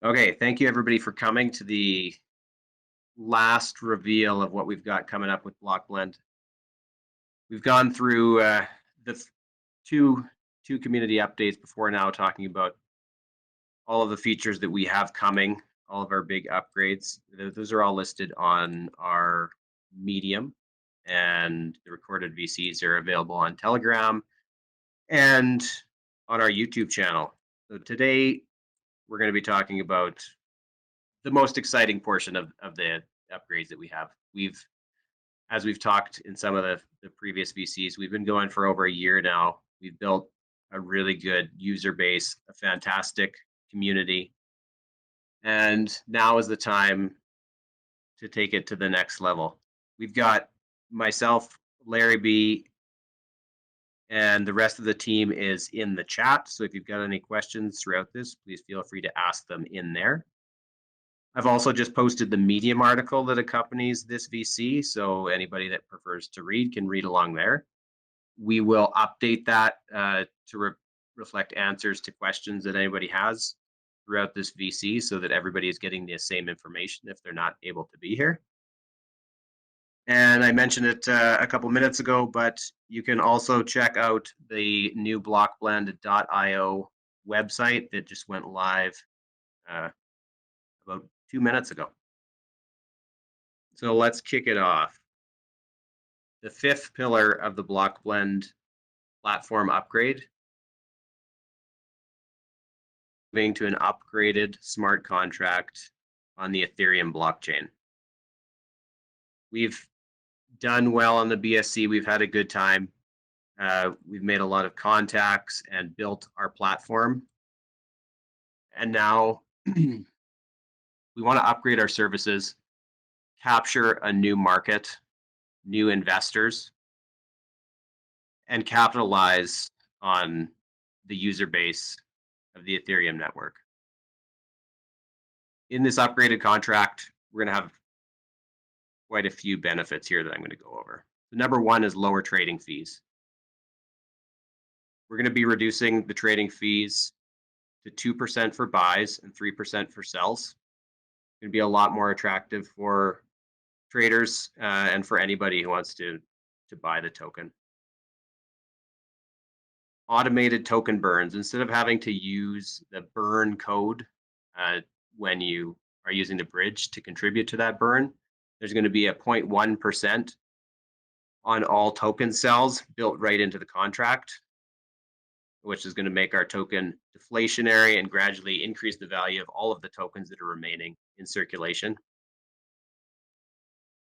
Okay, thank you everybody for coming to the last reveal of what we've got coming up with BlockBlend. We've gone through the two community updates before now, talking about all of the features that we have coming, all of our big upgrades. Those are all listed on our Medium, and the recorded VCs are available on Telegram and on our YouTube channel. So today we're going to be talking about the most exciting portion of the upgrades that we have. As we've talked in some of the previous VCs, we've been going for over a year now. We've built a really good user base, a fantastic community, and now is the time to take it to the next level. We've got myself, Larry B, and the rest of the team is in the chat. So if you've got any questions throughout this, please feel free to ask them in there. I've also just posted the Medium article that accompanies this VC, so anybody that prefers to read can read along there. We will update that to reflect answers to questions that anybody has throughout this VC, so that everybody is getting the same information if they're not able to be here. And I mentioned it a couple minutes ago, but you can also check out the new BlockBlend.io website that just went live about 2 minutes ago. So let's kick it off. The fifth pillar of the BlockBlend platform upgrade, moving to an upgraded smart contract on the Ethereum blockchain. We've done well on the BSC. We've had a good time. We've made a lot of contacts and built our platform. And now we want to upgrade our services, capture a new market, new investors, and capitalize on the user base of the Ethereum network. In this upgraded contract, we're going to have quite a few benefits here that I'm going to go over. The number one is lower trading fees. We're going to be reducing the trading fees to 2% for buys and 3% for sells. It's going to be a lot more attractive for traders and for anybody who wants to buy the token. Automated token burns. Instead of having to use the burn code when you are using the bridge to contribute to that burn, there's going to be a 0.1% on all token cells built right into the contract, which is going to make our token deflationary and gradually increase the value of all of the tokens that are remaining in circulation.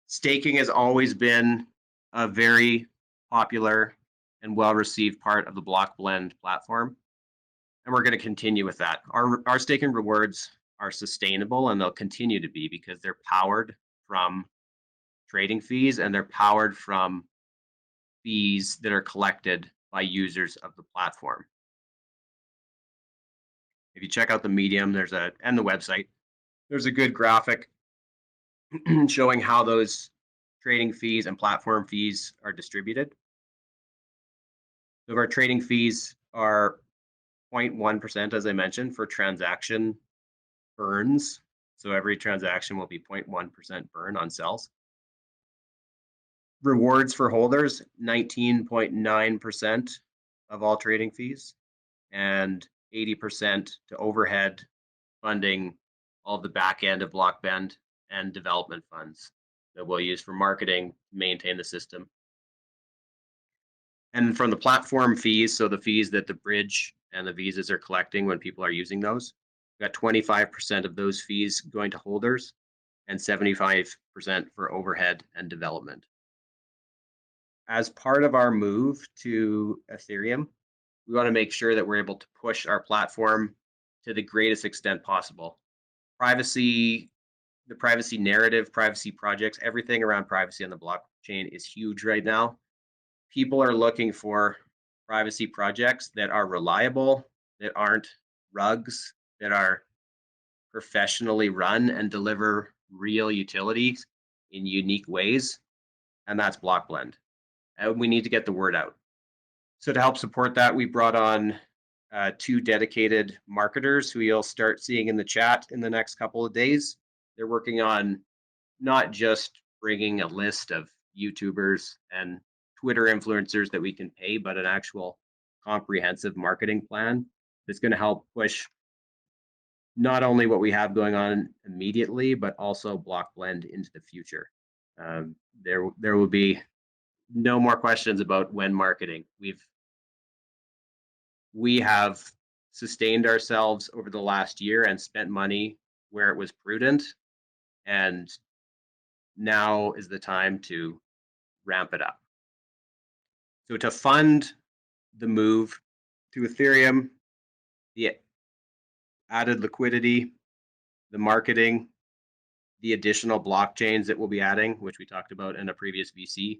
Staking has always been a very popular and well-received part of the BlockBlend platform, and we're going to continue with that. Our staking rewards are sustainable, and they'll continue to be because they're powered from trading fees, and they're powered from fees that are collected by users of the platform. If you check out the Medium, and the website, there's a good graphic showing how those trading fees and platform fees are distributed. So our trading fees are 0.1%, as I mentioned, for transaction burns. So every transaction will be 0.1% burn on sells. Rewards for holders, 19.9% of all trading fees, and 80% to overhead funding all the back end of BlockBlend and development funds that we'll use for marketing, maintain the system. And from the platform fees, so the fees that the bridge and the visas are collecting when people are using those, we've got 25% of those fees going to holders and 75% for overhead and development. As part of our move to Ethereum, we want to make sure that we're able to push our platform to the greatest extent possible. Privacy, the privacy narrative, privacy projects, everything around privacy on the blockchain is huge right now. People are looking for privacy projects that are reliable, that aren't rugs, that are professionally run and deliver real utility in unique ways. And that's BlockBlend. And we need to get the word out. So to help support that, we brought on 2 dedicated marketers who you'll start seeing in the chat in the next couple of days. They're working on not just bringing a list of YouTubers and Twitter influencers that we can pay, but an actual comprehensive marketing plan that's going to help push not only what we have going on immediately, but also BlockBlend into the future. There will be no more questions about when marketing. We have sustained ourselves over the last year and spent money where it was prudent, and now is the time to ramp it up. So to fund the move to Ethereum, the added liquidity, the marketing, the additional blockchains that we'll be adding, which we talked about in a previous VC,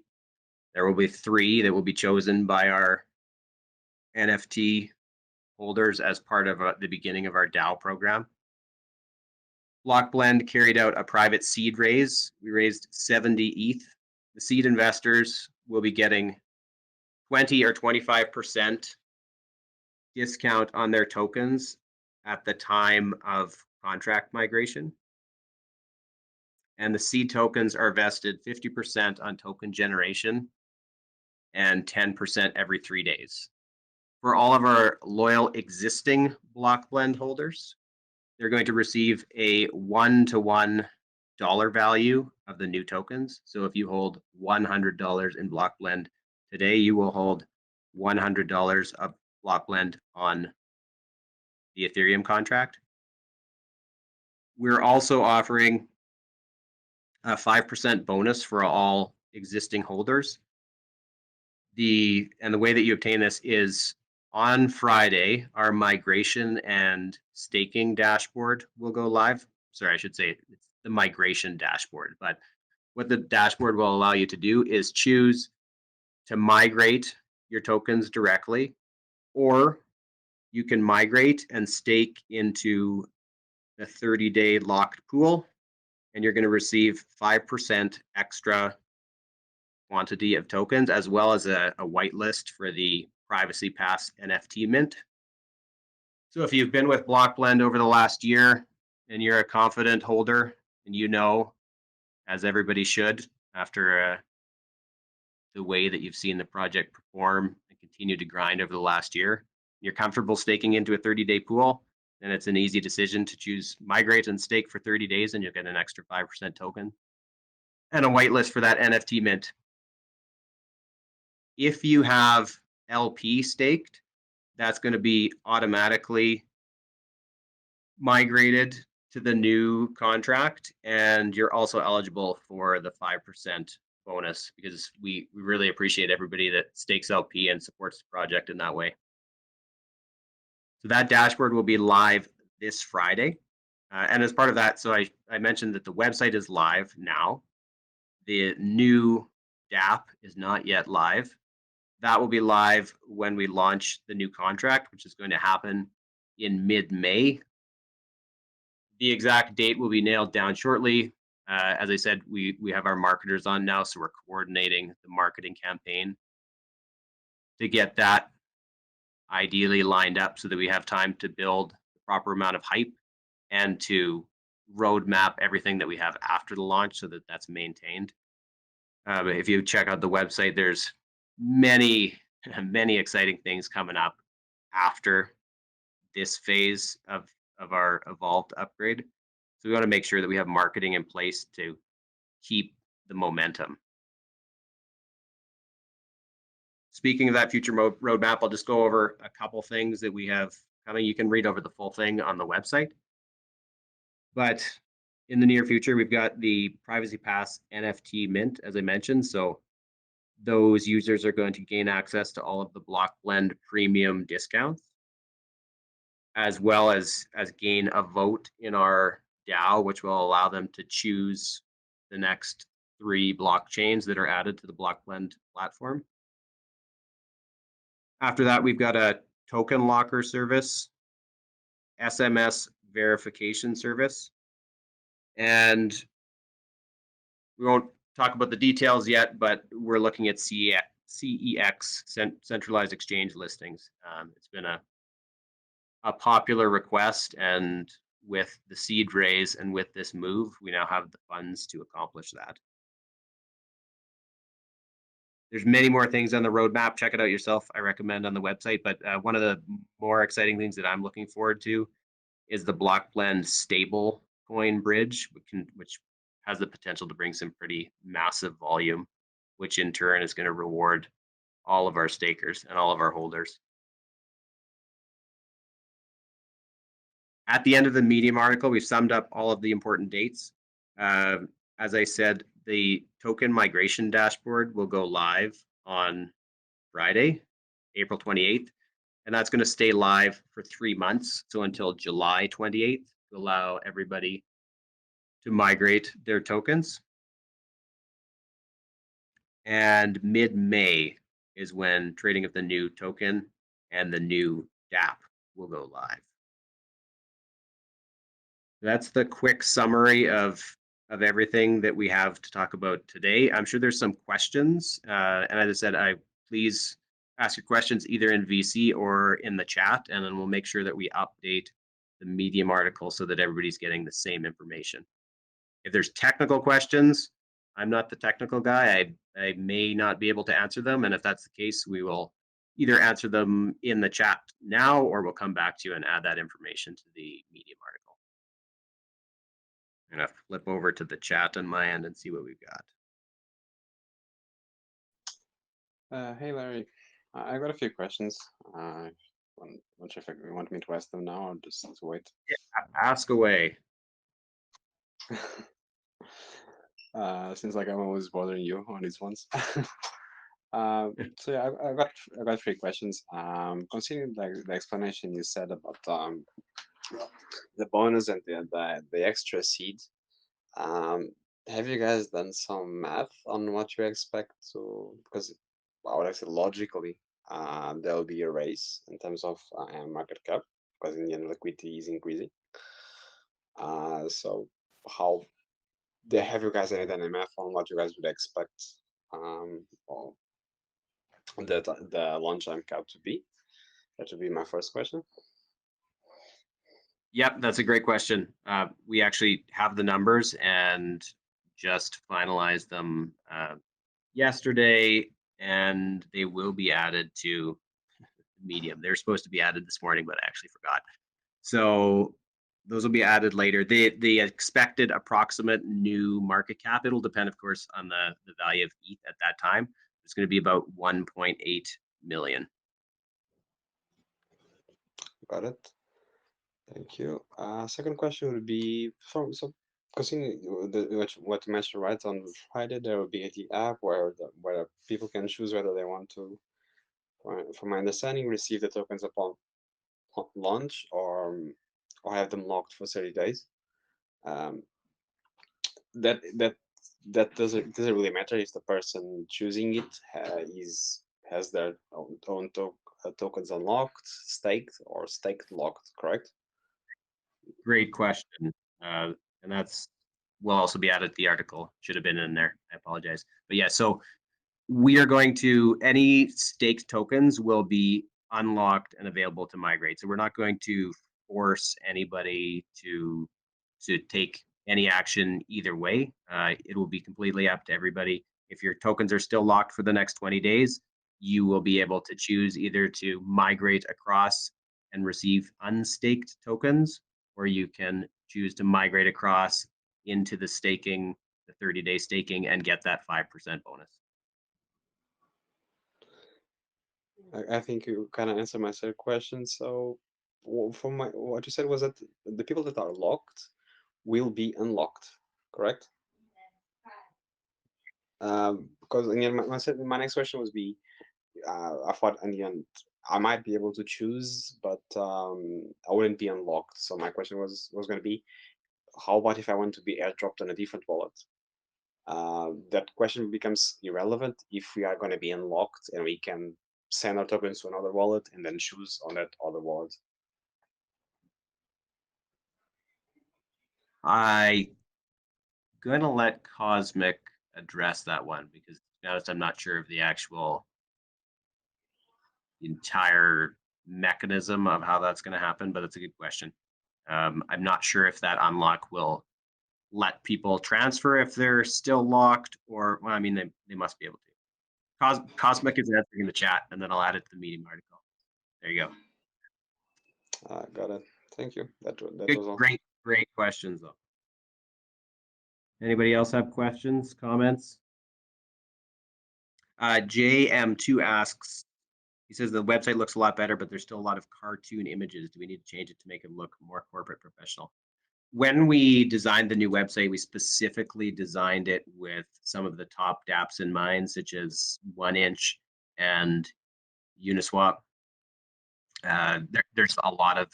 there will be 3 that will be chosen by our NFT holders as part of the beginning of our DAO program. BlockBlend carried out a private seed raise. We raised 70 ETH. The seed investors will be getting 20 or 25% discount on their tokens at the time of contract migration. And the seed tokens are vested 50% on token generation and 10% every 3 days. For all of our loyal existing BlockBlend holders, they're going to receive a 1-to-1 dollar value of the new tokens. So if you hold $100 in BlockBlend today, you will hold $100 of BlockBlend on the Ethereum contract. We're also offering a 5% bonus for all existing holders. The way that you obtain this is on Friday, our migration and staking dashboard will go live. Sorry, I should say it's the migration dashboard. But what the dashboard will allow you to do is choose to migrate your tokens directly, or you can migrate and stake into the 30-day locked pool, and you're going to receive 5% extra quantity of tokens, as well as a whitelist for the Privacy Pass NFT mint. So if you've been with BlockBlend over the last year and you're a confident holder, and you know, as everybody should, after the way that you've seen the project perform and continue to grind over the last year, you're comfortable staking into a 30-day pool, then it's an easy decision to choose migrate and stake for 30 days, and you'll get an extra 5% token and a whitelist for that NFT mint. If you have LP staked, that's going to be automatically migrated to the new contract, and you're also eligible for the 5% bonus, because we really appreciate everybody that stakes LP and supports the project in that way. So that dashboard will be live this Friday. And as part of that, so I mentioned that the website is live now. The new DApp is not yet live. That will be live when we launch the new contract, which is going to happen in mid-May. The exact date will be nailed down shortly. As I said, we have our marketers on now, so we're coordinating the marketing campaign to get that ideally lined up so that we have time to build the proper amount of hype and to roadmap everything that we have after the launch so that that's maintained. But if you check out the website, there's many exciting things coming up after this phase of our evolved upgrade. So we want to make sure that we have marketing in place to keep the momentum. Speaking of that future roadmap, I'll just go over a couple things that we have coming. You can read over the full thing on the website. But in the near future, we've got the Privacy Pass NFT mint, as I mentioned. So those users are going to gain access to all of the BlockBlend premium discounts, as well as gain a vote in our DAO, which will allow them to choose the next 3 blockchains that are added to the BlockBlend platform. After that, we've got a token locker service, SMS verification service, and we won't talk about the details yet, but we're looking at CEX, centralized exchange listings. It's been a a popular request, and with the seed raise and with this move, we now have the funds to accomplish that. There's many more things on the roadmap. Check it out yourself. I recommend on the website. But one of the more exciting things that I'm looking forward to is the BlockBlend stable coin bridge, which has the potential to bring some pretty massive volume, which in turn is going to reward all of our stakers and all of our holders. At the end of the Medium article, we've summed up all of the important dates. As I said, the token migration dashboard will go live on Friday, April 28th, and that's going to stay live for 3 months, so until July 28th, to allow everybody to migrate their tokens. And mid-May is when trading of the new token and the new DApp will go live. That's the quick summary of everything that we have to talk about today. I'm sure there's some questions, and as I said, please ask your questions either in VC or in the chat, and then we'll make sure that we update the Medium article so that everybody's getting the same information. If there's technical questions, I'm not the technical guy. I may not be able to answer them, and if that's the case, we will either answer them in the chat now, or we'll come back to you and add that information to the Medium article. I'm gonna flip over to the chat on my end and see what we've got. Hey Larry, I got a few questions. I'm not sure if you want me to ask them now or just to wait. Yeah, ask away. Seems like I'm always bothering you on these ones. So yeah, I got three questions. Considering the explanation you said about the bonus and the extra seed, have you guys done some math on what you expect to? Because I would say logically, there'll be a raise in terms of market cap because in the end liquidity is increasing. So how have you guys done any math on what you guys would expect or the launch time cap to be? That would be my first question. Yep, that's a great question. We actually have the numbers and just finalized them yesterday, and they will be added to Medium. They're supposed to be added this morning, but I actually forgot. So those will be added later. The expected approximate new market cap, it'll depend, of course, on the value of ETH at that time. It's going to be about 1.8 million. Got it. Thank you. Second question would be from considering what you mentioned right on Friday, there will be the app where people can choose whether they want to, from my understanding, receive the tokens upon launch or have them locked for 30 days. That doesn't really matter if the person choosing it has their own tokens unlocked, staked, or staked locked, correct? Great question. And that's will also be added to the article. Should have been in there. I apologize. But yeah, so we are going to, any staked tokens will be unlocked and available to migrate. So we're not going to force anybody to take any action either way. It will be completely up to everybody. If your tokens are still locked for the next 20 days, you will be able to choose either to migrate across and receive unstaked tokens, or you can choose to migrate across into the staking, the 30-day staking, and get that 5% bonus. I think you kind of answered my third question. So, from what you said was that the people that are locked will be unlocked, correct? Because in the end, my next question was be, I thought in the end I might be able to choose, but I wouldn't be unlocked. So my question was going to be, how about if I want to be airdropped on a different wallet? That question becomes irrelevant if we are going to be unlocked and we can send our tokens to another wallet and then choose on that other wallet. I'm going to let Cosmic address that one because, to be honest, I'm not sure of the entire mechanism of how that's going to happen, but it's a good question. I'm not sure if that unlock will let people transfer if they're still locked, or well, I mean, they must be able to. Cosmic is answering in the chat, and then I'll add it to the Medium article. There you go. Got it. Thank you. That Good, was all. great questions though. Anybody else have questions, comments? JM2 asks, he says the website looks a lot better, but there's still a lot of cartoon images. Do we need to change it to make it look more corporate professional? When we designed the new website, we specifically designed it with some of the top dApps in mind, such as 1inch and Uniswap. There's a lot of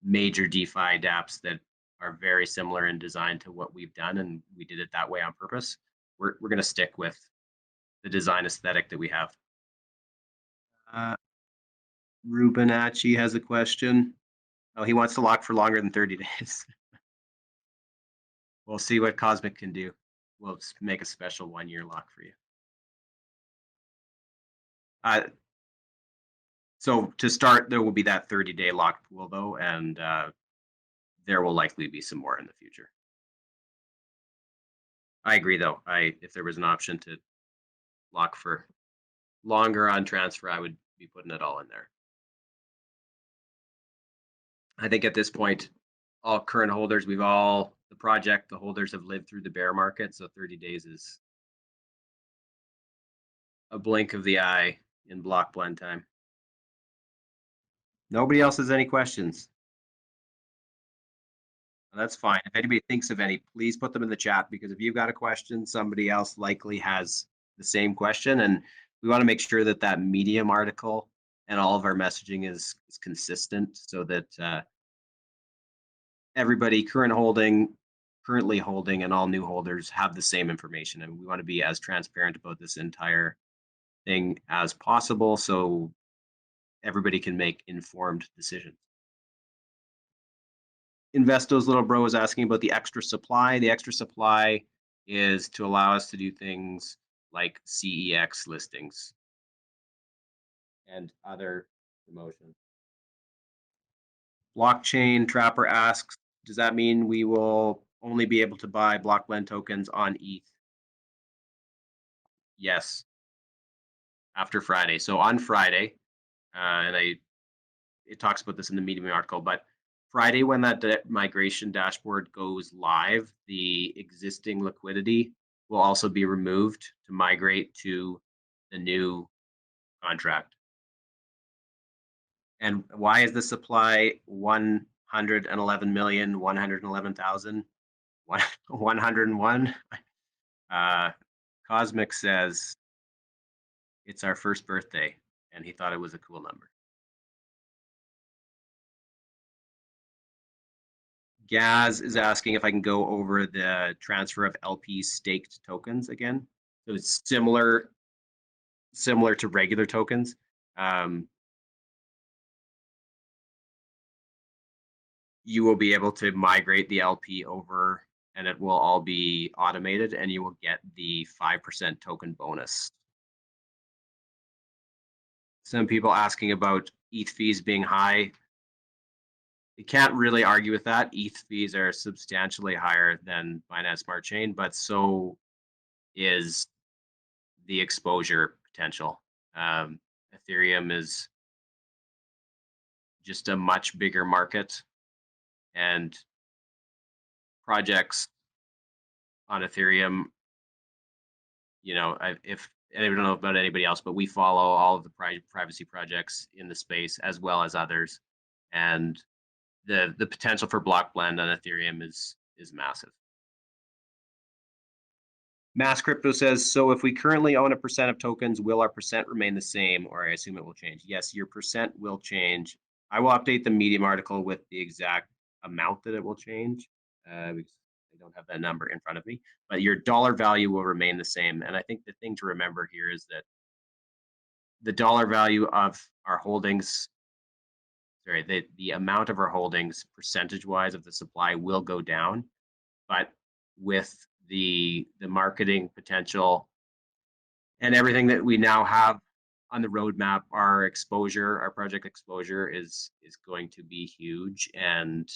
major DeFi dApps that are very similar in design to what we've done, and we did it that way on purpose. We're going to stick with the design aesthetic that we have. Rubinachi has a question. Oh, he wants to lock for longer than 30 days. We'll see what Cosmic can do. We'll make a special 1-year lock for you. So to start, there will be that 30-day lock pool though, and there will likely be some more in the future. I agree though. If there was an option to lock for longer on transfer, I would be putting it all in there. I think at this point, all current holders, the holders have lived through the bear market, so 30 days is a blink of the eye in BlockBlend time. Nobody else has any questions? That's fine. If anybody thinks of any, please put them in the chat, because if you've got a question, somebody else likely has the same question, and we want to make sure that that Medium article and all of our messaging is consistent, so that everybody currently holding and all new holders have the same information. And we want to be as transparent about this entire thing as possible, so everybody can make informed decisions. Investo's little bro is asking about the extra supply. The extra supply is to allow us to do things like CEX listings and other promotions. Blockchain Trapper asks, does that mean we will only be able to buy BlockBlend tokens on ETH? Yes. After Friday. So on Friday, and it talks about this in the Medium article, but Friday, when that migration dashboard goes live, the existing liquidity will also be removed to migrate to the new contract. And why is the supply 111,111,101? Cosmic says it's our first birthday, and he thought it was a cool number. Gaz is asking if I can go over the transfer of LP staked tokens again. So it's similar to regular tokens. You will be able to migrate the LP over, and it will all be automated, and you will get the 5% token bonus. Some people asking about ETH fees being high. You can't really argue with that. ETH fees are substantially higher than Binance Smart Chain, but so is the exposure potential. Ethereum is just a much bigger market, and projects on Ethereum, if I don't know about anybody else, but we follow all of the privacy projects in the space as well as others, and the potential for BlockBlend on Ethereum is massive. Mass Crypto says, so if we currently own 1% of tokens, will our percent remain the same, or I assume it will change? Yes, your percent will change. I will update the Medium article with the exact amount that it will change, because I don't have that number in front of me, but your dollar value will remain the same. And I think the thing to remember here is that the dollar value of our holdings, the amount of our holdings percentage-wise of the supply will go down, but with the marketing potential and everything that we now have on the roadmap, our exposure, our project exposure is going to be huge, and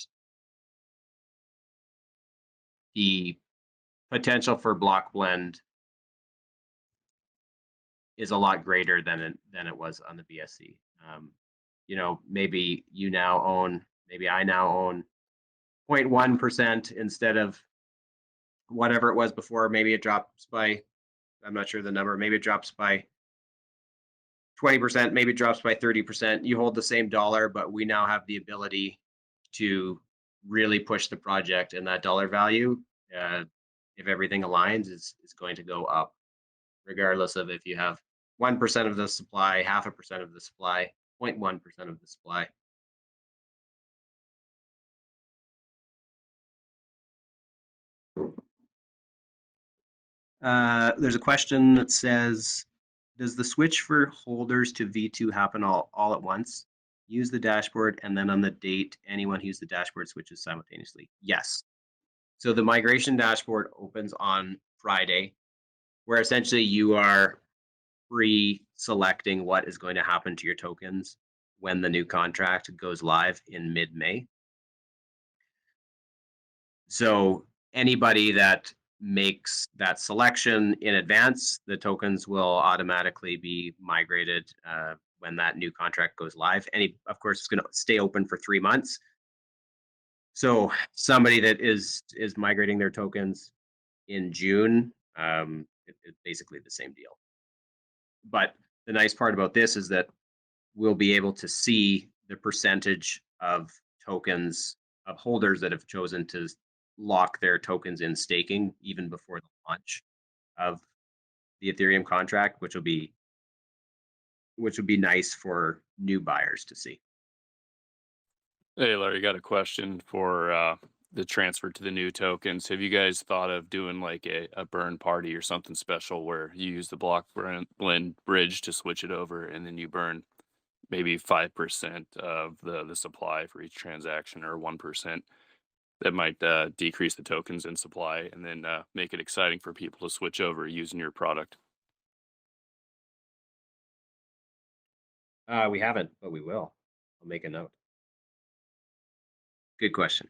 the potential for BlockBlend is a lot greater than it was on the BSC. You know, maybe you now own, maybe I now own 0.1% instead of whatever it was before. Maybe it drops by, I'm not sure the number, maybe it drops by 20%, maybe it drops by 30%. You hold the same dollar, but we now have the ability to really push the project, and that dollar value, if everything aligns, is going to go up, regardless of if you have 1% of the supply, 0.5% of the supply, 0.1% of the supply. There's a question that says, does the switch for holders to V2 happen all at once? Use the dashboard, and then on the date, anyone who uses the dashboard switches simultaneously. Yes. So the migration dashboard opens on Friday, where essentially you are pre-selecting what is going to happen to your tokens when the new contract goes live in mid-May. So anybody that makes that selection in advance, the tokens will automatically be migrated when that new contract goes live. And of course, it's going to stay open for 3 months. So somebody that is migrating their tokens in June, it's basically the same deal. But the nice part about this is that we'll be able to see the percentage of tokens of holders that have chosen to lock their tokens in staking even before the launch of the Ethereum contract, which will be nice for new buyers to see. Hey, Larry, got a question for the transfer to the new tokens. Have you guys thought of doing like a burn party or something special where you use the BlockBlend bridge to switch it over, and then you burn maybe 5% of the supply for each transaction, or 1%? That might decrease the tokens in supply, and then make it exciting for people to switch over using your product. We haven't, but we will. I'll make a note. Good question.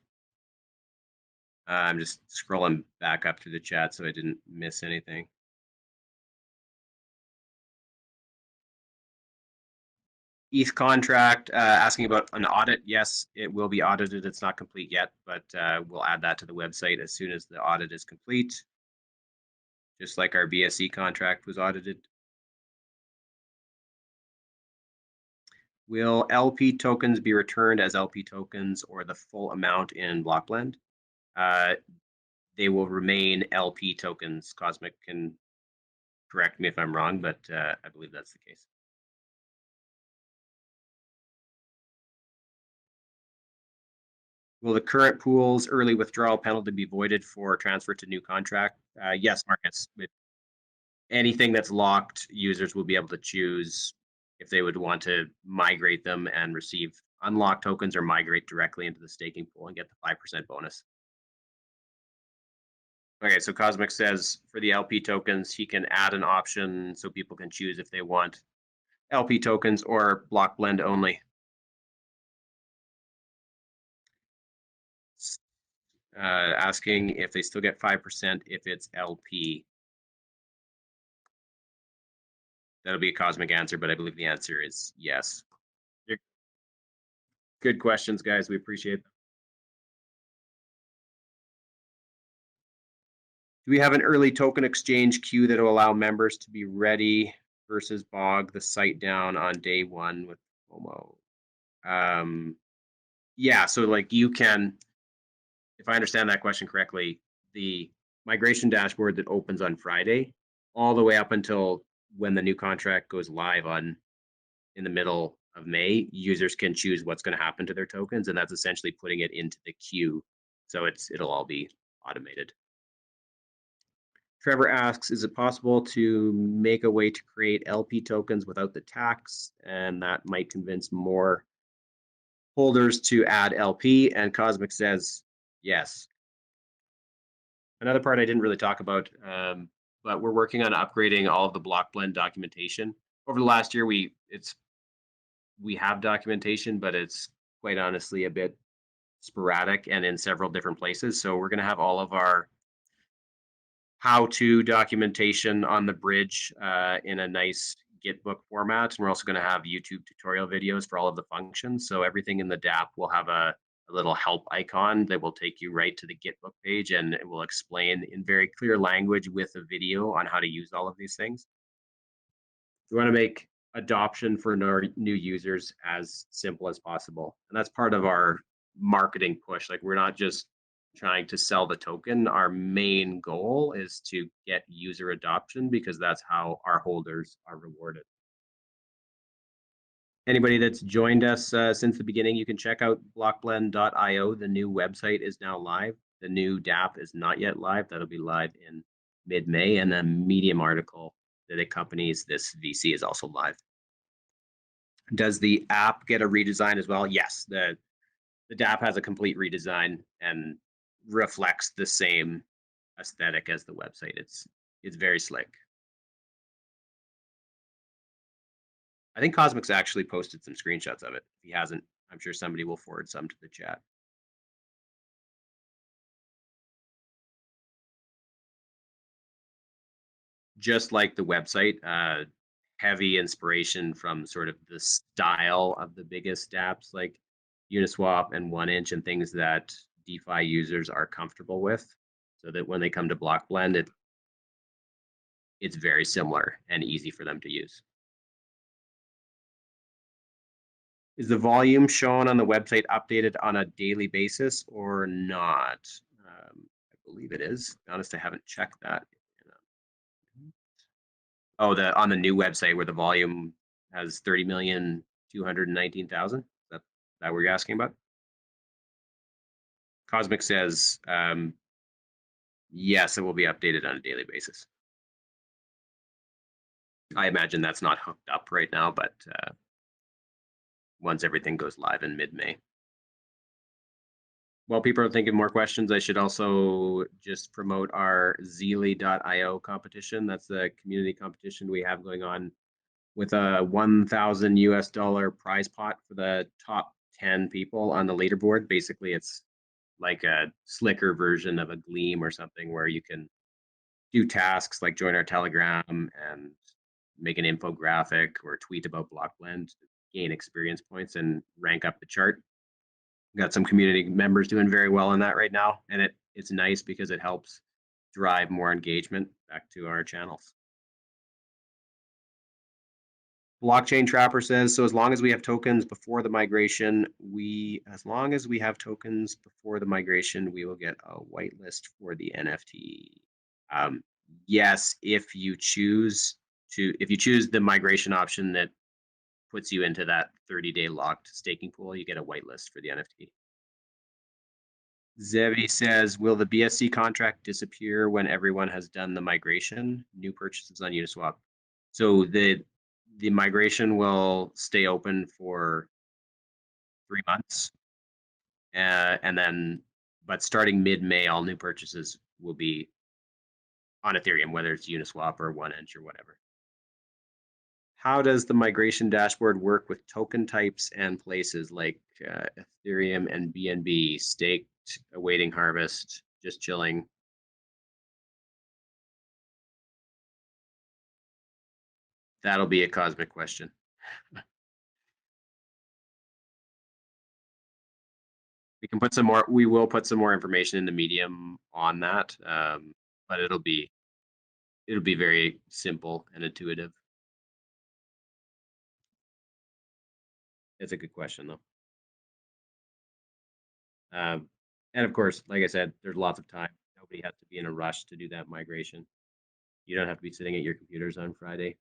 I'm just scrolling back up through the chat so I didn't miss anything. ETH contract, asking about an audit. Yes, it will be audited. It's not complete yet, but we'll add that to the website as soon as the audit is complete, just like our BSC contract was audited. Will LP tokens be returned as LP tokens, or the full amount in BlockBlend? They will remain LP tokens. Cosmic can correct me if I'm wrong, but I believe that's the case. Will the current pool's early withdrawal penalty be voided for transfer to new contract? Yes, Marcus. Anything that's locked, users will be able to choose if they would want to migrate them and receive unlocked tokens, or migrate directly into the staking pool and get the 5% bonus. Okay, so Cosmic says for the LP tokens, he can add an option so people can choose if they want LP tokens or BlockBlend only. Asking if they still get 5% if it's LP. That'll be a Cosmic answer, but I believe the answer is yes. Good questions, guys. We appreciate them. Do we have an early token exchange queue that will allow members to be ready versus bog the site down on day one with FOMO? Yeah, so like you can, if I understand that question correctly, the migration dashboard that opens on Friday, all the way up until when the new contract goes live in the middle of May, users can choose what's going to happen to their tokens, and that's essentially putting it into the queue. So it'll all be automated. Trevor asks, is it possible to make a way to create LP tokens without the tax? And that might convince more holders to add LP. And Cosmic says, yes. Another part I didn't really talk about, but we're working on upgrading all of the BlockBlend documentation over the last year, we have documentation, but it's quite honestly a bit sporadic and in several different places. So we're going to have all of our how-to documentation on the bridge in a nice Git book format. And we're also going to have YouTube tutorial videos for all of the functions. So everything in the dApp will have a little help icon that will take you right to the Git book page, and it will explain in very clear language with a video on how to use all of these things. We want to make adoption for new users as simple as possible. And that's part of our marketing push. Like, we're not just trying to sell the token. Our main goal is to get user adoption, because that's how our holders are rewarded. Anybody that's joined us since the beginning, you can check out blockblend.io. The new website is now live. The new dApp is not yet live. That'll be live in mid-May. And the Medium article that accompanies this VC is also live. Does the app get a redesign as well? Yes, the dApp has a complete redesign and reflects the same aesthetic as the website. It's very slick. I think Cosmic's actually posted some screenshots of it. If he hasn't, I'm sure somebody will forward some to the chat. Just like the website, heavy inspiration from sort of the style of the biggest dApps like Uniswap and 1inch, and things that DeFi users are comfortable with, so that when they come to BlockBlend, it's very similar and easy for them to use. Is the volume shown on the website updated on a daily basis or not? I believe it is. To be honest, I haven't checked that. Oh, on the new website where the volume has 30,219,000. That what you're asking about? Cosmic says yes, it will be updated on a daily basis. I imagine that's not hooked up right now, but once everything goes live in mid-May. While people are thinking more questions, I should also just promote our Zeely.io competition. That's the community competition we have going on, with a $1,000 prize pot for the top 10 people on the leaderboard. Basically, it's like a slicker version of a Gleam or something, where you can do tasks like join our Telegram and make an infographic or tweet about BlockBlend to gain experience points and rank up the chart. We've got some community members doing very well in that right now, and it's nice because it helps drive more engagement back to our channels. Blockchain Trapper says, so as long as we have tokens before the migration, we will get a whitelist for the NFT. Yes, if you choose the migration option that puts you into that 30-day locked staking pool, you get a whitelist for the NFT. Zevi says, will the BSC contract disappear when everyone has done the migration? New purchases on Uniswap. So the migration will stay open for 3 months, and then, but starting mid-May, all new purchases will be on Ethereum, whether it's Uniswap or 1inch or whatever. How does the migration dashboard work with token types and places like Ethereum and BNB, staked, awaiting harvest, just chilling? That'll be a Cosmic question. We will put some more information in the Medium on that, but it'll be very simple and intuitive. It's a good question, though. And of course, like I said, there's lots of time. Nobody has to be in a rush to do that migration. You don't have to be sitting at your computers on Friday.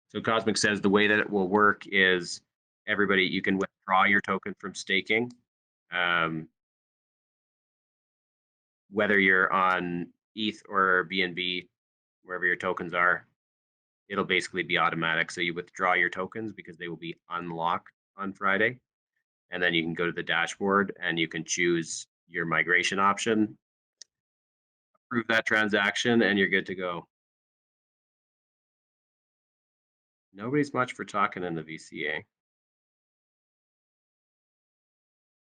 So Cosmic says the way that it will work is everybody, you can withdraw your token from staking. Whether you're on ETH or BNB, wherever your tokens are, it'll basically be automatic. So you withdraw your tokens because they will be unlocked on Friday. And then you can go to the dashboard and you can choose your migration option. approve that transaction and you're good to go. Nobody's much for talking in the VCA.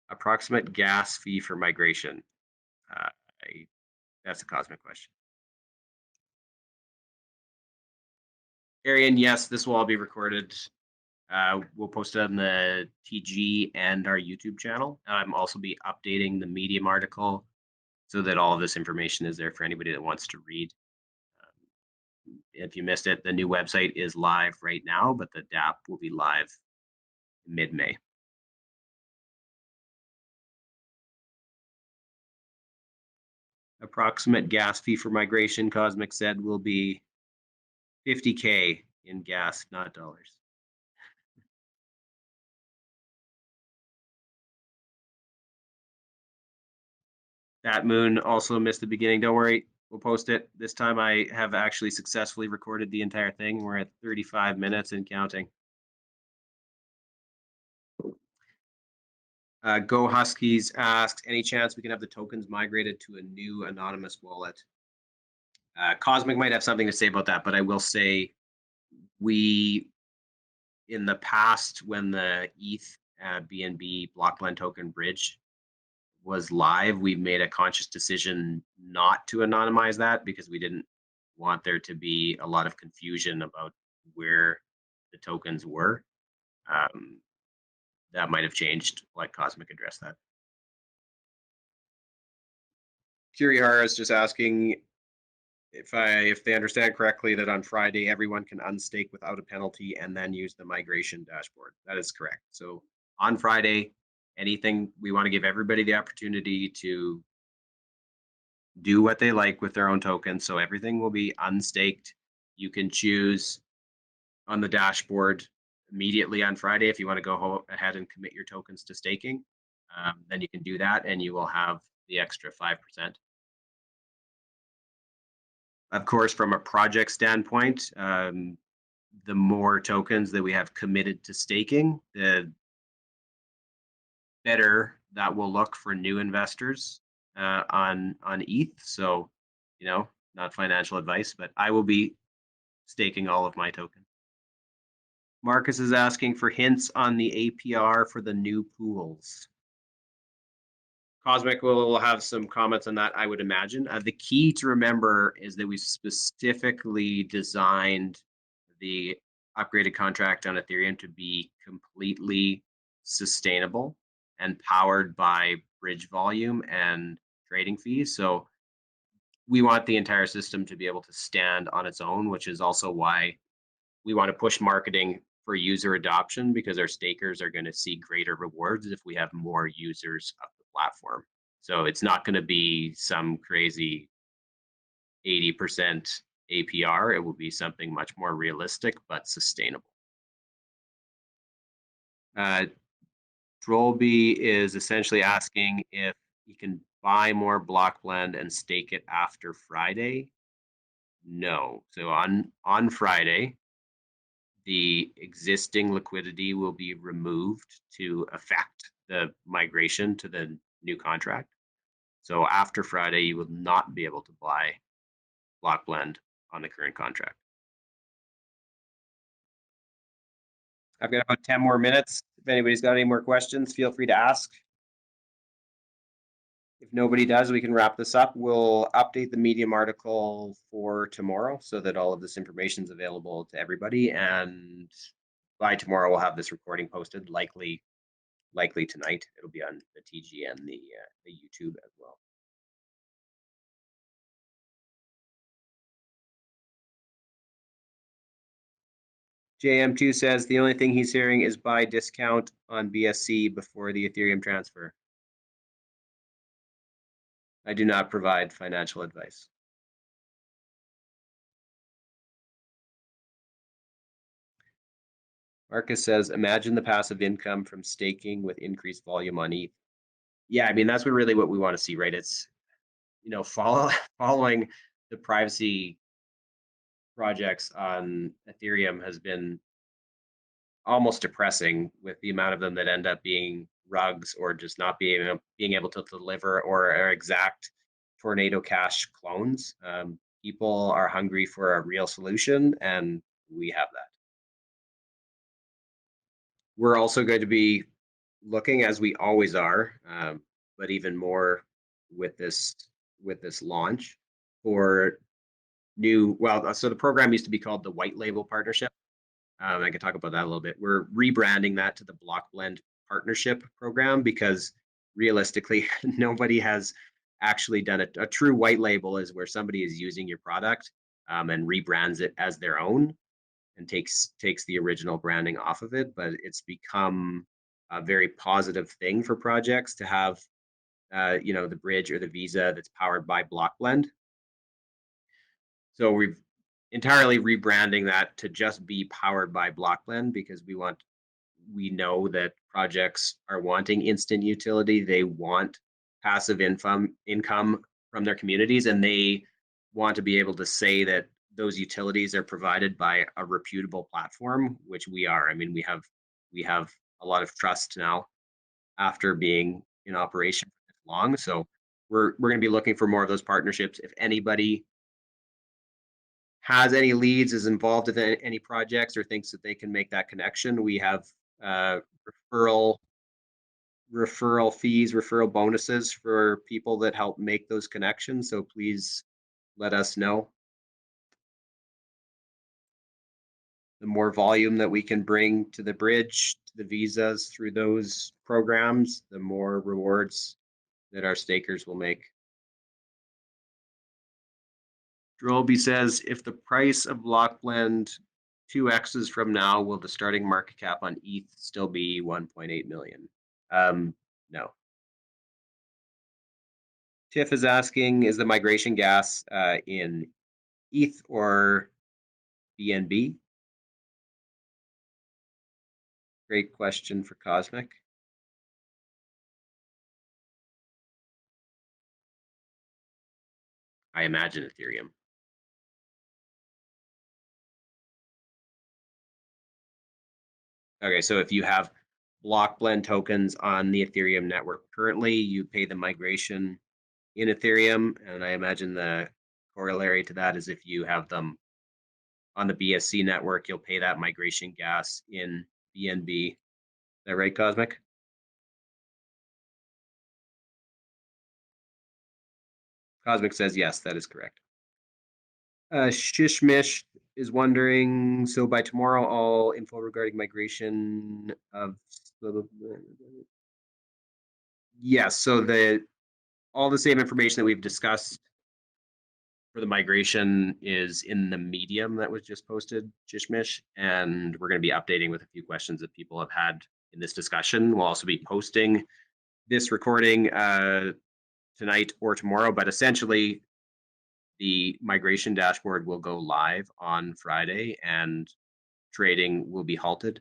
Approximate gas fee for migration. That's a cosmic question. Arian, yes, this will all be recorded. We'll post it on the TG and our YouTube channel. I'm also be updating the Medium article so that all of this information is there for anybody that wants to read. If you missed it, the new website is live right now, but the DApp will be live mid-May. Approximate gas fee for migration, Cosmic said, will be $50K in gas, not dollars. That Moon also missed the beginning. Don't worry, we'll post it. This time I have actually successfully recorded the entire thing. We're at 35 minutes and counting. Go Huskies asks, any chance we can have the tokens migrated to a new anonymous wallet? Cosmic might have something to say about that, but I will say we, in the past, when the ETH BNB BlockBlend token bridge was live, we made a conscious decision not to anonymize that because we didn't want there to be a lot of confusion about where the tokens were. That might have changed, like Cosmic addressed that. Kurihara is just asking if they understand correctly that on Friday everyone can unstake without a penalty and then use the migration dashboard. That is correct. So on Friday, anything, we want to give everybody the opportunity to do what they like with their own tokens. So everything will be unstaked. You can choose on the dashboard immediately on Friday if you want to go ahead and commit your tokens to staking. Then you can do that and you will have the extra 5%. Of course, from a project standpoint, the more tokens that we have committed to staking, the better that will look for new investors on ETH. So, you know, not financial advice, but I will be staking all of my tokens. Marcus is asking for hints on the APR for the new pools. Cosmic will have some comments on that, I would imagine. The key to remember is that we specifically designed the upgraded contract on Ethereum to be completely sustainable and powered by bridge volume and trading fees. So we want the entire system to be able to stand on its own, which is also why we want to push marketing for user adoption, because our stakers are going to see greater rewards if we have more users of the platform. So it's not going to be some crazy 80% APR. It will be something much more realistic but sustainable. Trollby is essentially asking if you can buy more BlockBlend and stake it after Friday. No. So on Friday, the existing liquidity will be removed to affect the migration to the new contract. So after Friday, you will not be able to buy BlockBlend on the current contract. I've got about 10 more minutes. If anybody's got any more questions, feel free to ask. If nobody does, we can wrap this up. We'll update the Medium article for tomorrow so that all of this information is available to everybody. And by tomorrow, we'll have this recording posted, likely tonight. It'll be on the TG and the YouTube as well. JM2 says the only thing he's hearing is buy discount on BSC before the Ethereum transfer. I do not provide financial advice. Marcus says, imagine the passive income from staking with increased volume on ETH. Yeah, I mean, that's what we want to see, right? It's, you know, following the privacy projects on Ethereum has been almost depressing, with the amount of them that end up being rugs or just not being able to deliver or are exact Tornado Cash clones. People are hungry for a real solution, and we have that. We're also going to be looking, as we always are, but even more with this launch, for new. Well, so the program used to be called the White Label Partnership. I can talk about that a little bit. We're rebranding that to the BlockBlend Partnership Program because realistically, nobody has actually done it. A true white label is where somebody is using your product and rebrands it as their own and takes the original branding off of it. But it's become a very positive thing for projects to have, the bridge or the Visa that's powered by BlockBlend. So we've entirely rebranding that to just be powered by BlockBlend because we know that projects are wanting instant utility. They want passive income from their communities, and they want to be able to say that those utilities are provided by a reputable platform, which we are. I mean, we have a lot of trust now after being in operation for this long. So we're going to be looking for more of those partnerships. If anybody has any leads, is involved in any projects, or thinks that they can make that connection, we have referral fees, referral bonuses for people that help make those connections. So please let us know. The more volume that we can bring to the bridge, to the visas through those programs, the more rewards that our stakers will make. Drolby says, if the price of BlockBlend 2x's from now, will the starting market cap on ETH still be 1.8 million? No. Tiff is asking, is the migration gas in ETH or BNB? Great question for Cosmic. I imagine Ethereum. Okay, so if you have BlockBlend tokens on the Ethereum network currently, you pay the migration in Ethereum, and I imagine the corollary to that is if you have them on the BSC network, you'll pay that migration gas in BNB. Is that right, Cosmic? Cosmic says yes, that is correct. Shishmish is wondering, so by tomorrow, all info regarding migration of yes, so all the same information that we've discussed for the migration is in the Medium that was just posted, Shishmish, and we're going to be updating with a few questions that people have had in this discussion. We'll also be posting this recording tonight or tomorrow, but essentially the migration dashboard will go live on Friday and trading will be halted.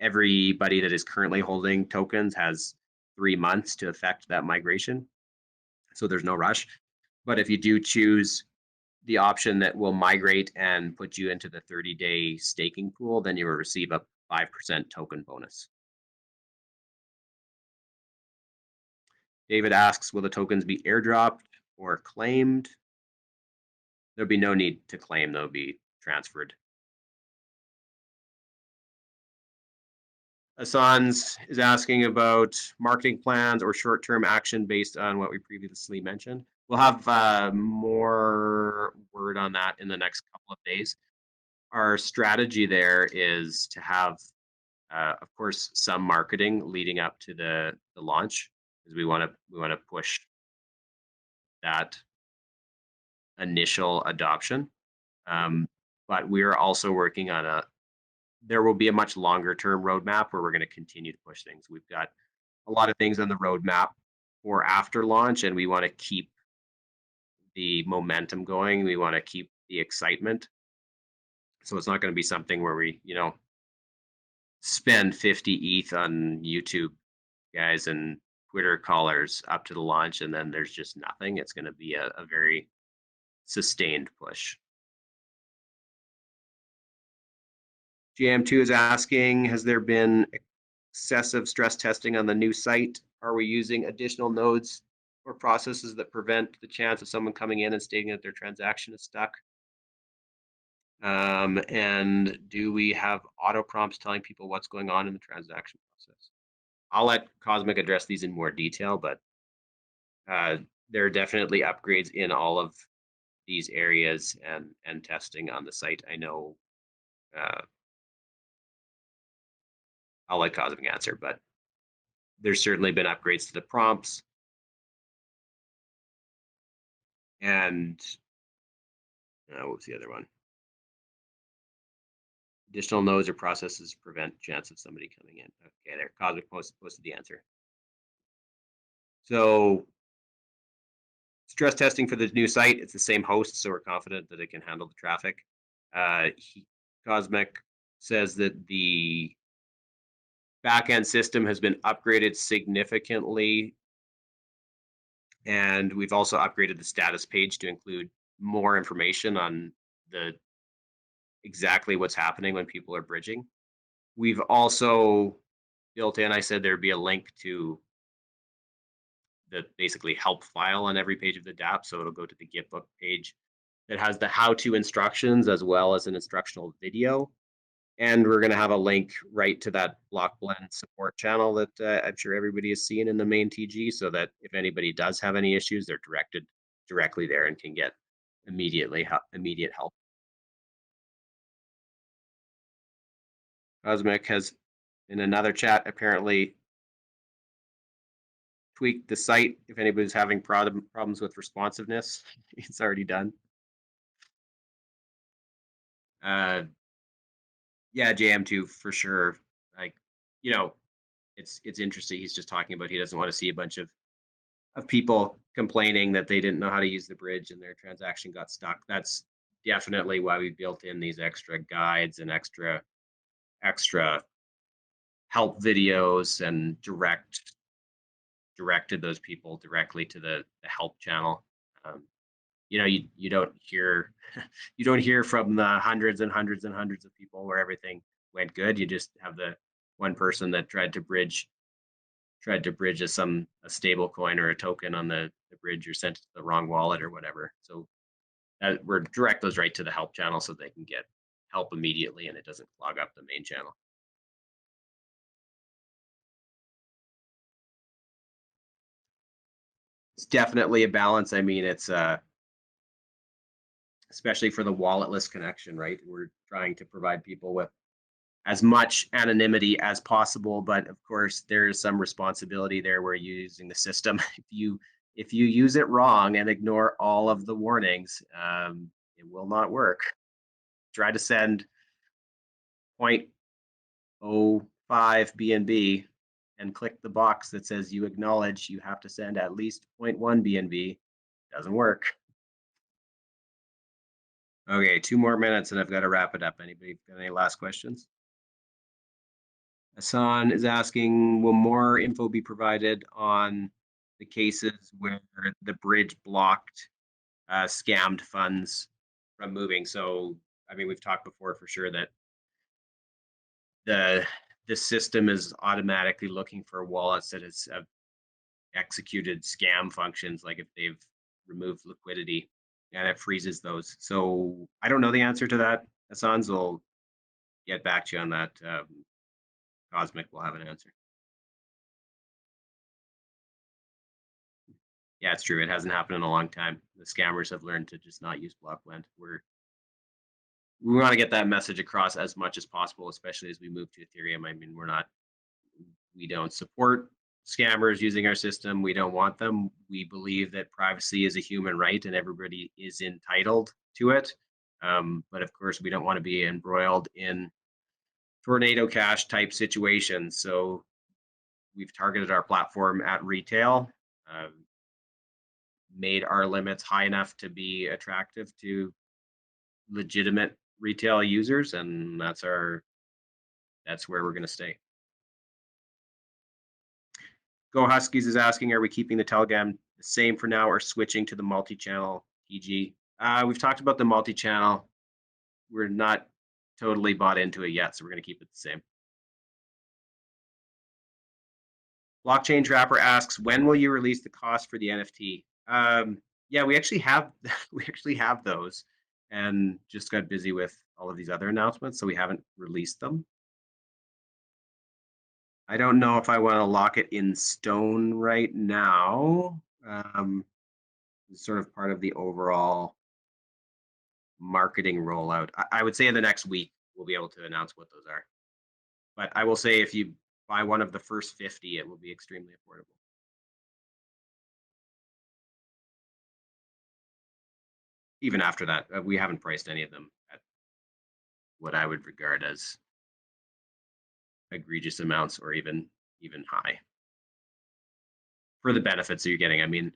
Everybody that is currently holding tokens has 3 months to effect that migration. So there's no rush. But if you do choose the option that will migrate and put you into the 30-day staking pool, then you will receive a 5% token bonus. David asks, will the tokens be airdropped or claimed? There'll be no need to claim, they'll be transferred. Assan's is asking about marketing plans or short-term action based on what we previously mentioned. We'll have more word on that in the next couple of days. Our strategy there is to have, of course, some marketing leading up to the launch, because we want to push that initial adoption. But we are also working on there will be a much longer term roadmap where we're going to continue to push things. We've got a lot of things on the roadmap for after launch, and we want to keep the momentum going. We want to keep the excitement. So it's not going to be something where we, spend 50 ETH on YouTube guys and Twitter callers up to the launch, and then there's just nothing. It's going to be a very sustained push. GM2 is asking, has there been excessive stress testing on the new site? Are we using additional nodes or processes that prevent the chance of someone coming in and stating that their transaction is stuck? And do we have auto prompts telling people what's going on in the transaction process? I'll let Cosmic address these in more detail, but there are definitely upgrades in all of these areas and testing on the site. I know I'll let Cosmic answer, but there's certainly been upgrades to the prompts. And what was the other one? Additional nodes or processes prevent chance of somebody coming in. Okay, there. Cosmic posted the answer. So stress testing for the new site, it's the same host, so we're confident that it can handle the traffic. Cosmic says that the backend system has been upgraded significantly, and we've also upgraded the status page to include more information on the exactly what's happening when people are bridging. We've also built in, I said there'd be a link to the basically help file on every page of the dApp. So it'll go to the Gitbook page that has the how-to instructions as well as an instructional video. And we're going to have a link right to that BlockBlend support channel that I'm sure everybody has seen in the main TG, so that if anybody does have any issues, they're directed directly there and can get immediate help. Cosmic has, in another chat, apparently tweaked the site. If anybody's having problems with responsiveness, it's already done. Yeah, JM2 for sure. Like, you know, it's interesting. He's just talking about he doesn't want to see a bunch of people complaining that they didn't know how to use the bridge and their transaction got stuck. That's definitely why we built in these extra guides and extra help videos and directed those people directly to the help channel. You know, you don't hear from the hundreds and hundreds and hundreds of people where everything went good. You just have the one person that tried to bridge a stable coin or a token on the bridge, or sent it to the wrong wallet or whatever. So we're direct those right to the help channel so they can get help immediately and it doesn't clog up the main channel. It's definitely a balance. I mean, it's especially for the walletless connection, right? We're trying to provide people with as much anonymity as possible, but of course there is some responsibility there where you're using the system. If you use it wrong and ignore all of the warnings, it will not work. Try to send 0.05 BNB and click the box that says you acknowledge you have to send at least 0.1 BNB. Doesn't work. Okay, 2 more minutes and I've got to wrap it up. Anybody got any last questions? Hassan is asking, will more info be provided on the cases where the bridge blocked scammed funds from moving? So, I mean, we've talked before for sure that the system is automatically looking for wallets that have executed scam functions, like if they've removed liquidity, and it freezes those. So I don't know the answer to that, Hassan, so I'll get back to you on that. Cosmic will have an answer. Yeah, it's true. It hasn't happened in a long time. The scammers have learned to just not use BlockBlend. We want to get that message across as much as possible, especially as we move to Ethereum. I mean, we don't support scammers using our system. We don't want them. We believe that privacy is a human right and everybody is entitled to it. But of course, we don't want to be embroiled in tornado cash type situations. So we've targeted our platform at retail, made our limits high enough to be attractive to legitimate retail users, and that's where we're going to stay. Go Huskies is asking, are we keeping the Telegram the same for now or switching to the multi-channel TG? We've talked about the multi-channel. We're not totally bought into it yet, so we're going to keep it the same. Blockchain Trapper asks, when will you release the cost for the NFT? Yeah, we actually have those, and just got busy with all of these other announcements, so we haven't released them. I don't know if I want to lock it in stone right now. It's sort of part of the overall marketing rollout. I would say in the next week we'll be able to announce what those are. But I will say if you buy one of the first 50, it will be extremely affordable. Even after that, we haven't priced any of them at what I would regard as egregious amounts or even high for the benefits that you're getting. I mean,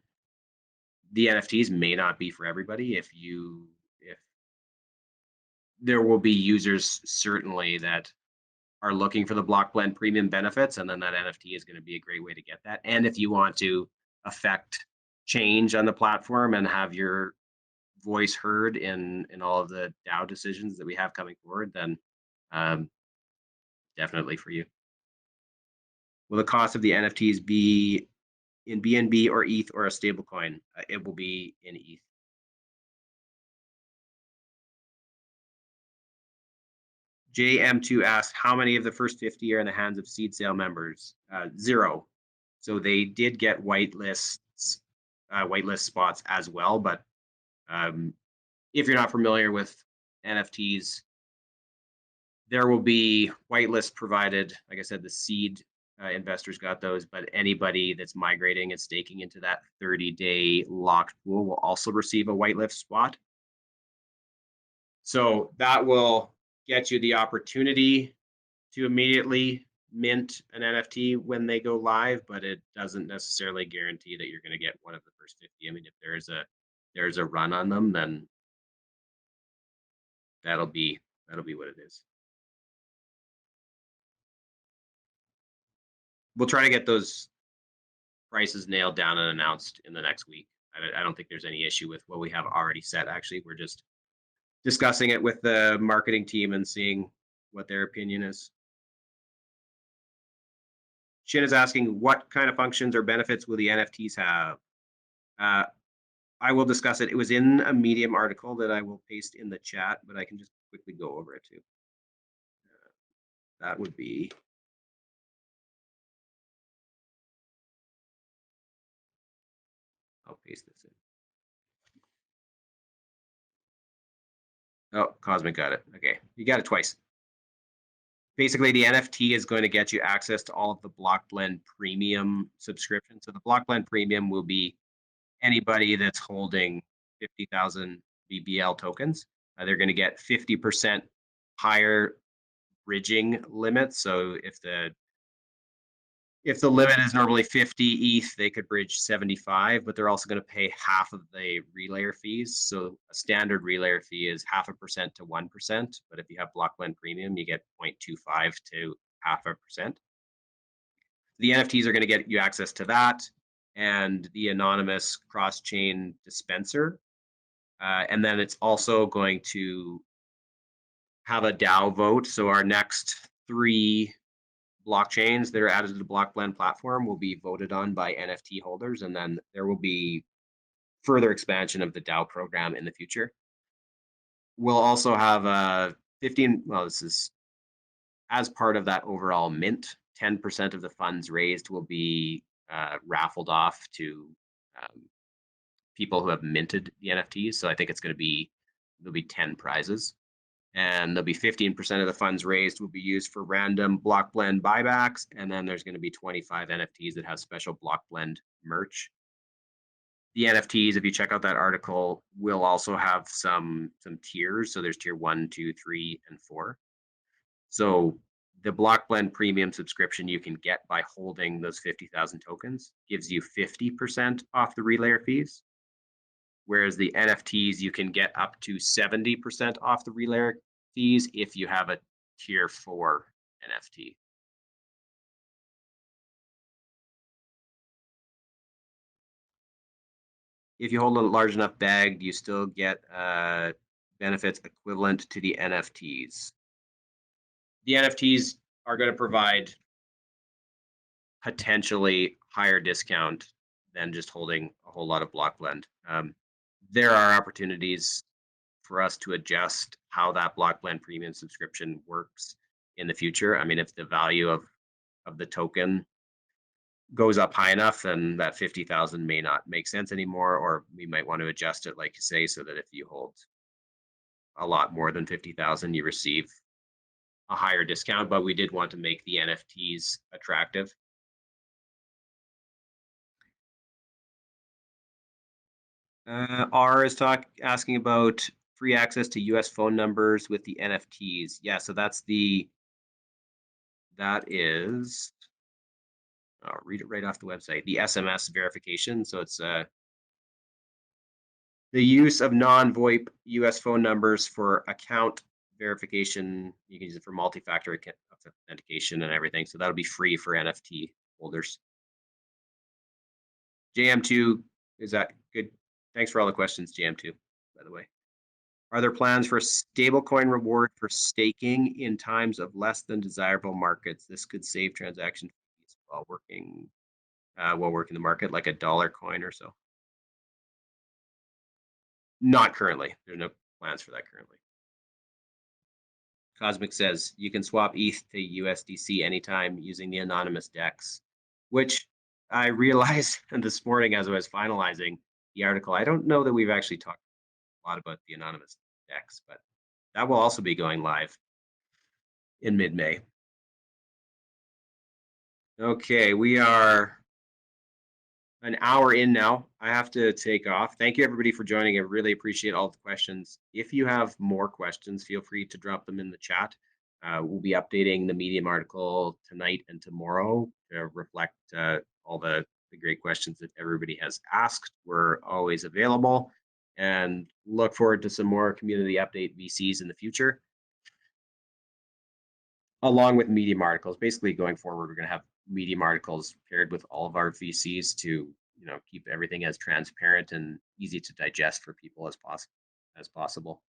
the NFTs may not be for everybody. If there will be users certainly that are looking for the BlockBlend premium benefits, and then that NFT is going to be a great way to get that. And if you want to affect change on the platform and have your voice heard in all of the DAO decisions that we have coming forward, then definitely for you. Will the cost of the NFTs be in BNB or ETH or a stablecoin? It will be in ETH. JM2 asks, how many of the first 50 are in the hands of seed sale members? 0. So they did get whitelist spots as well. But if you're not familiar with NFTs, there will be whitelist provided. Like I said, the seed investors got those, but anybody that's migrating and staking into that 30-day locked pool will also receive a whitelist spot. So that will get you the opportunity to immediately mint an NFT when they go live, but it doesn't necessarily guarantee that you're going to get one of the first 50. I mean, if there's a run on them, then that'll be what it is. We'll try to get those prices nailed down and announced in the next week. I don't think there's any issue with what we have already set. Actually, we're just discussing it with the marketing team and seeing what their opinion is. Shin is asking, what kind of functions or benefits will the NFTs have? I will discuss it. It was in a Medium article that I will paste in the chat, but I can just quickly go over it too. That would be I'll paste this in. Oh, Cosmic got it. Okay, you got it twice. Basically, the NFT is going to get you access to all of the BlockBlend premium subscriptions. So the BlockBlend premium will be anybody that's holding 50,000 BBL tokens. They're going to get 50% higher bridging limits. So if the limit is normally 50 ETH, they could bridge 75, but they're also going to pay half of the relayer fees. So a standard relayer fee is 0.5% to 1%, but if you have BlockBlend Premium, you get 0.25 to 0.5%. The NFTs are going to get you access to that and the anonymous cross-chain dispenser. And then it's also going to have a DAO vote. So our next 3 blockchains that are added to the BlockBlend platform will be voted on by NFT holders, and then there will be further expansion of the DAO program in the future. We'll also have a 15, well, this is as part of that overall mint, 10% of the funds raised will be raffled off to people who have minted the NFTs. So I think it's going to be, there'll be 10 prizes. And there'll be 15% of the funds raised will be used for random BlockBlend buybacks. And then there's going to be 25 NFTs that have special BlockBlend merch. The NFTs, if you check out that article, will also have some tiers. So there's tier 1, 2, 3, and 4. So the BlockBlend premium subscription you can get by holding those 50,000 tokens gives you 50% off the relayer fees. Whereas the NFTs, you can get up to 70% off the relayer fees if you have a tier 4 NFT. If you hold a large enough bag, you still get benefits equivalent to the NFTs. The NFTs are going to provide potentially higher discount than just holding a whole lot of BlockBlend. There are opportunities for us to adjust how that BlockBlend premium subscription works in the future. I mean, if the value of the token goes up high enough, then that 50,000 may not make sense anymore, or we might want to adjust it, like you say, so that if you hold a lot more than 50,000, you receive a higher discount. But we did want to make the NFTs attractive. R is asking about free access to US phone numbers with the NFTs. Yeah, so that is, I'll read it right off the website, the SMS verification. So it's the use of non-VoIP US phone numbers for account verification. You can use it for multi-factor authentication and everything. So that'll be free for NFT holders. JM2, is that good? Thanks for all the questions, JM2, by the way. Are there plans for stablecoin reward for staking in times of less than desirable markets? This could save transaction fees while working the market, like a dollar coin or so. Not currently. There's no plans for that currently. Cosmic says you can swap ETH to USDC anytime using the anonymous DEX, which I realized this morning as I was finalizing the article. I don't know that we've actually talked a lot about the anonymous DEX, but that will also be going live in mid-May. Okay, we are an hour in now. I have to take off. Thank you everybody for joining. I really appreciate all the questions. If you have more questions, feel free to drop them in the chat. We'll be updating the Medium article tonight and tomorrow to reflect all the great questions that everybody has asked. We're always available and look forward to some more community update VCs in the future, along with Medium articles. Basically, going forward, we're going to have Medium articles paired with all of our VCs to keep everything as transparent and easy to digest for people as possible.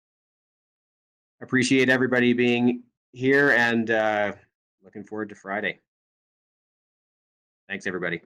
Appreciate everybody being here and looking forward to Friday. Thanks, everybody.